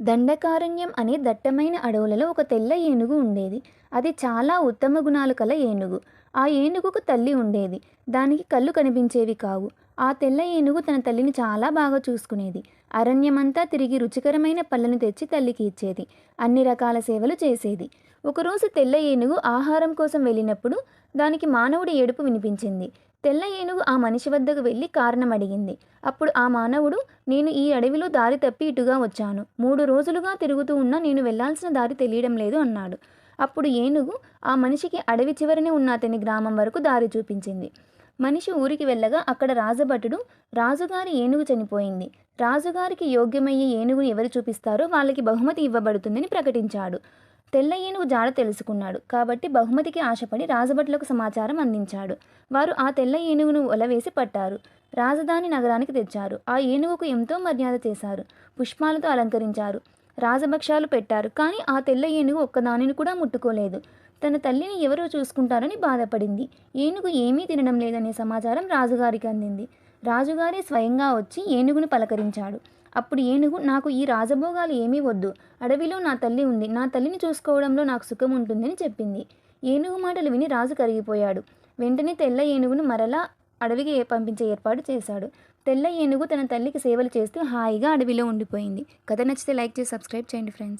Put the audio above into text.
దండకారణ్యం అనే దట్టమైన అడవులలో ఒక తెల్ల ఏనుగు ఉండేది. అది చాలా ఉత్తమ గుణాలు కల ఏనుగు. ఆ ఏనుగుకు తల్లి ఉండేది. దానికి కళ్ళు కనిపించేవి కావు. ఆ తెల్ల ఏనుగు తన తల్లిని చాలా బాగా చూసుకునేది. అరణ్యమంతా తిరిగి రుచికరమైన పళ్ళను తెచ్చి తల్లికి ఇచ్చేది. అన్ని రకాల సేవలు చేసేది. ఒకరోజు తెల్ల ఏనుగు ఆహారం కోసం వెళ్ళినప్పుడు దానికి మానవుడి ఏడుపు వినిపించింది. తెల్ల ఏనుగు ఆ మనిషి వద్దకు వెళ్ళి కారణం అడిగింది. అప్పుడు ఆ మానవుడు, నేను ఈ అడవిలో దారి తప్పి ఇటుగా వచ్చాను. 3 రోజులుగా తిరుగుతూ ఉన్నా నేను వెళ్ళాల్సిన దారి తెలియడం లేదు అన్నాడు. అప్పుడు ఏనుగు ఆ మనిషికి అడవి చివరనే ఉన్న అతని గ్రామం వరకు దారి చూపించింది. మనిషి ఊరికి వెళ్ళగా అక్కడ రాజభటుడు, రాజుగారి ఏనుగు చనిపోయింది. రాజుగారికి యోగ్యమయ్యే ఏనుగును ఎవరు చూపిస్తారో వాళ్ళకి బహుమతి ఇవ్వబడుతుందని ప్రకటించాడు. తెల్ల ఏనుగు జాడ తెలుసుకున్నాడు కాబట్టి బహుమతికి ఆశపడి రాజభటులకు సమాచారం అందించాడు. వారు ఆ తెల్ల ఏనుగును వలవేసి పట్టారు. రాజధాని నగరానికి తెచ్చారు. ఆ ఏనుగుకు ఎంతో మర్యాద చేశారు. పుష్పాలతో అలంకరించారు. రాజభక్షాలు పెట్టారు. కానీ ఆ తెల్ల ఏనుగు ఒక్కదానిని కూడా ముట్టుకోలేదు. తన తల్లిని ఎవరో చూసుకుంటారని బాధపడింది. ఏనుగు ఏమీ తినడం లేదనే సమాచారం రాజుగారికి అందింది. రాజుగారే స్వయంగా వచ్చి ఏనుగును పలకరించాడు. అప్పుడు ఏనుగు, నాకు ఈ రాజభోగాలు ఏమీ వద్దు. అడవిలో నా తల్లి ఉంది. నా తల్లిని చూసుకోవడంలో నాకు సుఖం ఉంటుందని చెప్పింది. ఏనుగు మాటలు విని రాజు కరిగిపోయాడు. వెంటనే తెల్ల ఏనుగును మరలా అడవికి పంపించే ఏర్పాటు చేశాడు. తెల్ల ఏనుగు తన తల్లికి సేవలు చేస్తూ హాయిగా అడవిలో ఉండిపోయింది. కథ నచ్చితే లైక్ చేసి సబ్స్క్రైబ్ చేయండి ఫ్రెండ్స్.